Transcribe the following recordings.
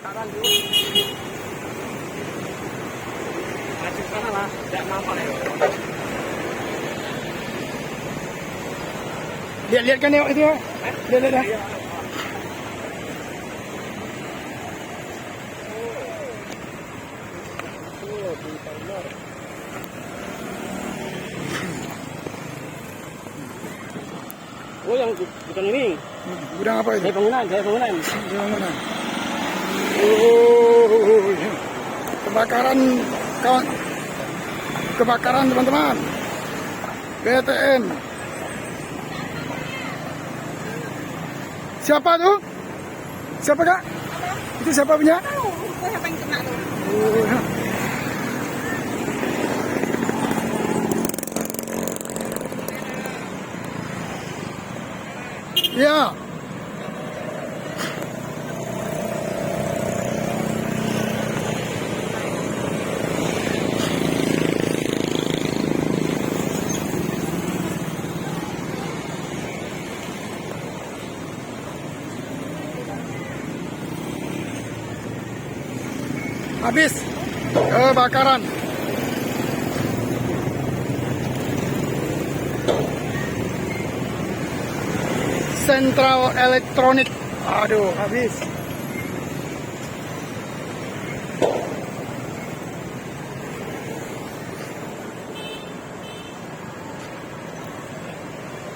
kebakaran dulu. Maju sana lah, tidak nampak ya. Lihat-lihat kan yuk itu ya. Lihat-lihat ya. Oh, yang bukan ini. Gudang apa itu? Gaya bangunan, gaya bangunan. Gudang mana? Oh, kebakaran kawan. Kebakaran teman-teman. BTN. Siapa tuh? Siapa kak? Itu siapa punya? Siapa yang kena tuh? Oh, ya. Ya. Habis kebakaran. Sentral elektronik. Aduh, habis.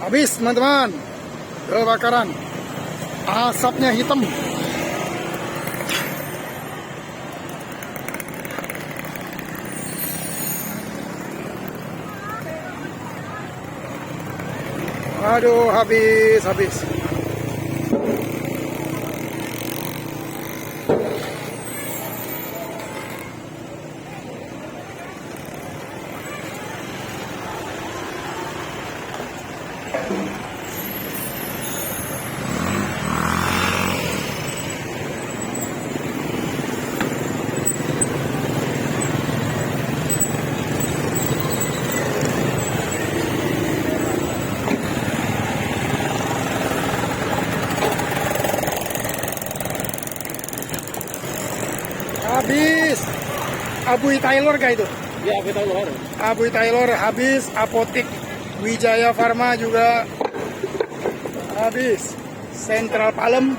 Habis, teman-teman. Kebakaran. Asapnya hitam. Aduh, habis. Habis. Abui Taylor kah itu? Ya, kita luar. Abui Taylor habis, apotik Wijaya Farma juga habis. Sentral Palem.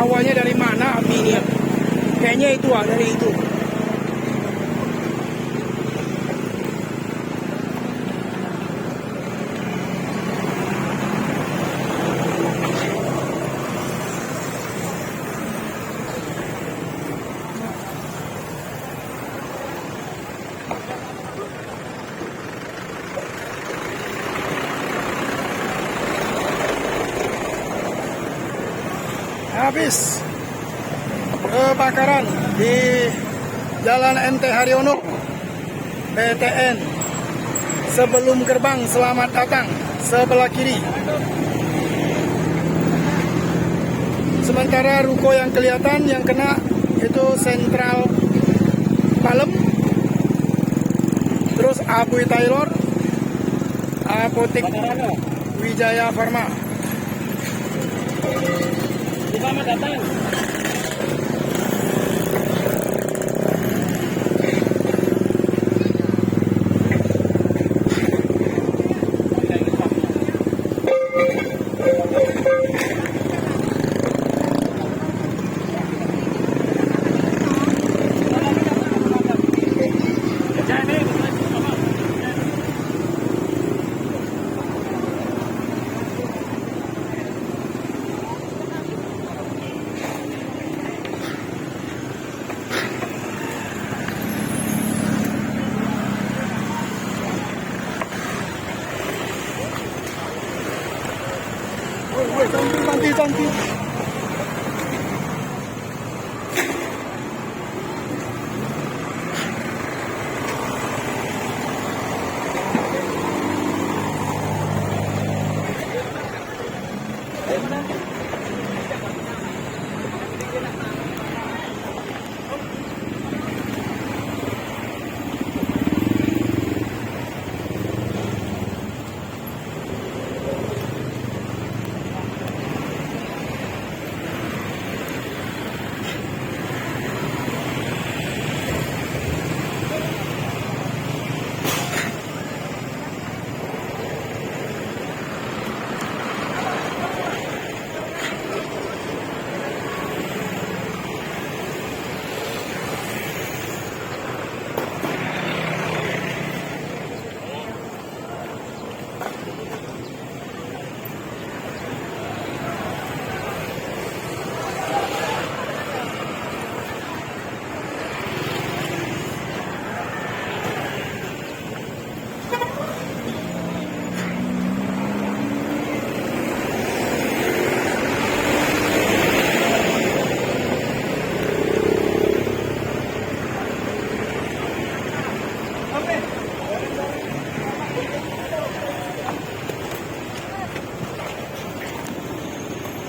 Awalnya dari mana api ini? Kayaknya itu dari itu. Habis kebakaran di Jalan MT Haryono BTN sebelum gerbang selamat datang sebelah kiri. Sementara ruko yang kelihatan yang kena itu Sentral Palem, terus Abui Taylor, apotik Wijaya Farma. Selamat datang. Cantik.